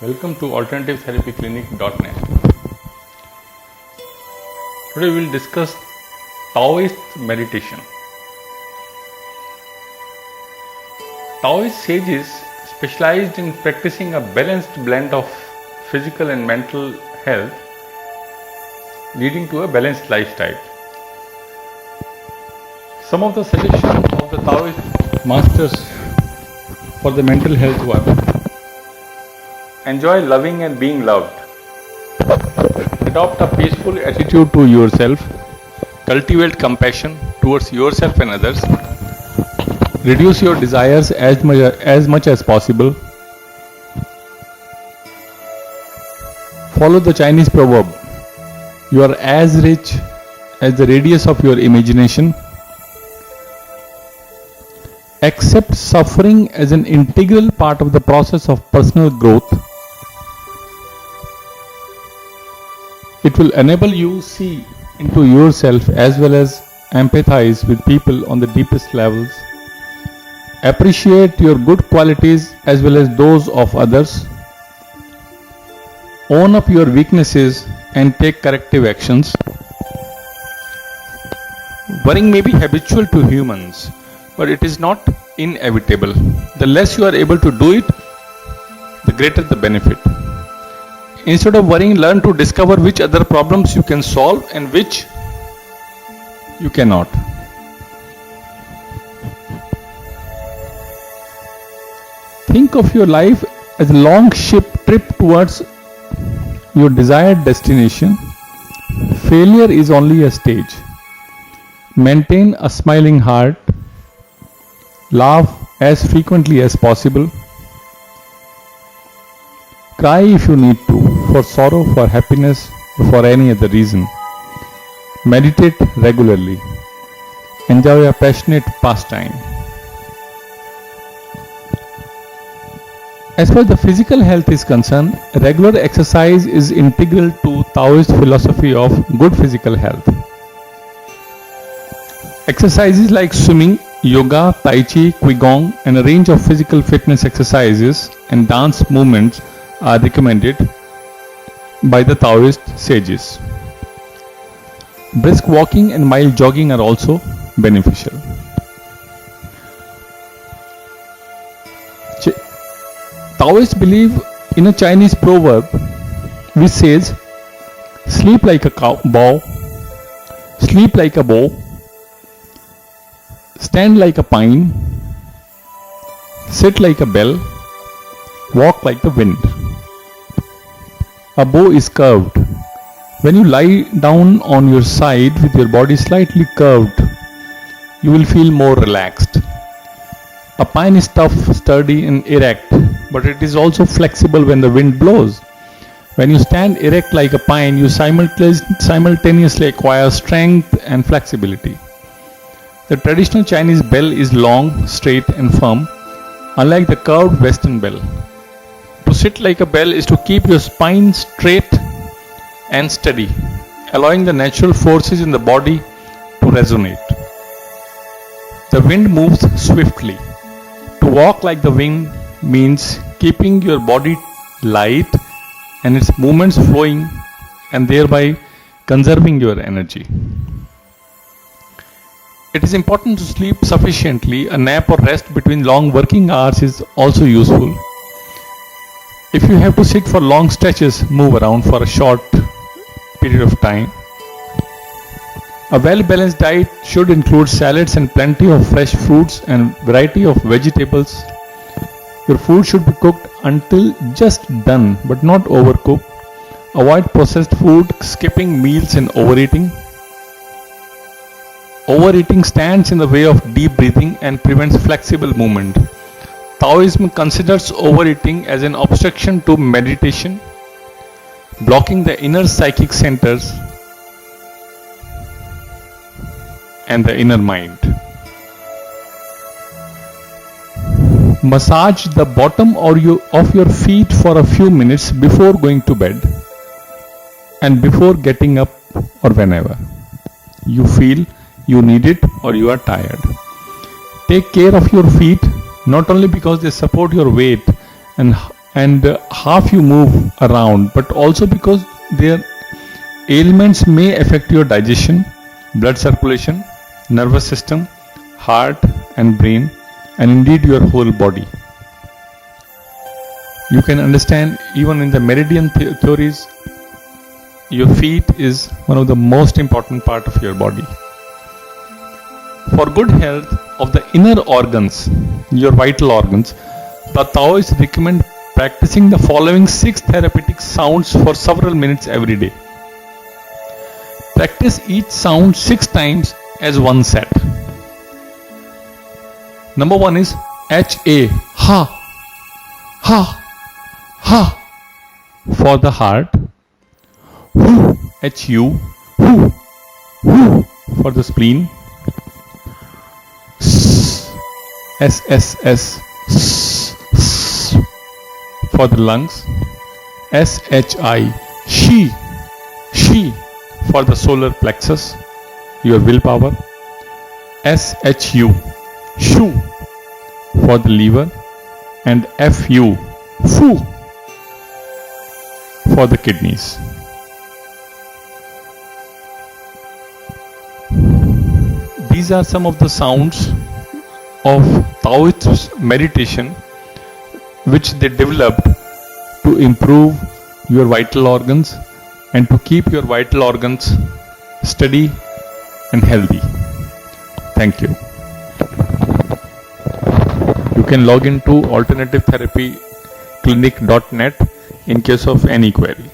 Welcome to AlternativeTherapyClinic.net. Today we will discuss Taoist meditation. Taoist sages specialized in practicing a balanced blend of physical and mental health, leading to a balanced lifestyle. Some of the suggestions of the Taoist masters for the mental health were: enjoy loving and being loved. Adopt a peaceful attitude to yourself. Cultivate compassion towards yourself and others. Reduce your desires as much as possible. Follow the Chinese proverb, you are as rich as the radius of your imagination. Accept suffering as an integral part of the process of personal growth. It will enable you see into yourself as well as empathize with people on the deepest levels. Appreciate your good qualities as well as those of others. Own up your weaknesses and take corrective actions. Worrying may be habitual to humans, but it is not inevitable. The less you are able to do it, the greater the benefit. Instead of worrying, learn to discover which other problems you can solve and which you cannot. Think of your life as a long ship trip towards your desired destination. Failure is only a stage. Maintain a smiling heart. Laugh as frequently as possible. Cry if you need to, for sorrow, for happiness, or for any other reason. Meditate regularly. Enjoy a passionate pastime. As far as the physical health is concerned, regular exercise is integral to Taoist philosophy of good physical health. Exercises like swimming, yoga, tai chi, qigong, and a range of physical fitness exercises and dance movements are recommended by the Taoist sages. Brisk walking and mild jogging are also beneficial. Taoists believe in a Chinese proverb which says, sleep like a bow, sleep like a bow, stand like a pine, sit like a bell, walk like the wind. A bow is curved. When you lie down on your side with your body slightly curved, you will feel more relaxed. A pine is tough, sturdy and erect, but it is also flexible when the wind blows. When you stand erect like a pine, you simultaneously acquire strength and flexibility. The traditional Chinese bell is long, straight and firm, unlike the curved Western bell. To sit like a bell is to keep your spine straight and steady, allowing the natural forces in the body to resonate. The wind moves swiftly. To walk like the wind means keeping your body light and its movements flowing and thereby conserving your energy. It is important to sleep sufficiently. A nap or rest between long working hours is also useful. If you have to sit for long stretches, move around for a short period of time. A well-balanced diet should include salads and plenty of fresh fruits and variety of vegetables. Your food should be cooked until just done, but not overcooked. Avoid processed food, skipping meals and overeating. Overeating stands in the way of deep breathing and prevents flexible movement. Taoism considers overeating as an obstruction to meditation, blocking the inner psychic centers and the inner mind. Massage the bottom of your feet for a few minutes before going to bed and before getting up or whenever you feel you need it or you are tired. Take care of your feet not only because they support your weight and and half you move around, but also because their ailments may affect your digestion, blood circulation, nervous system, heart and brain, and indeed your whole body. You can understand even in the meridian theories, your feet is one of the most important part of your body. For good health of the inner organs, your vital organs, the Taoists recommend practicing the following 6 therapeutic sounds for several minutes every day. Practice each sound 6 times as one set. Number 1 is H-A, ha, ha, ha, for the heart. Hu, H-U, hu, hu, for the spleen. S-S-S, S, for the lungs. S-H-I, she, for the solar plexus, your willpower. S-H-U, shu, for the liver. And F-U, fu, for the kidneys. These are some of the sounds of Taoist meditation which they developed to improve your vital organs and to keep your vital organs steady and healthy. Thank you. You can log into alternativetherapyclinic.net in case of any query.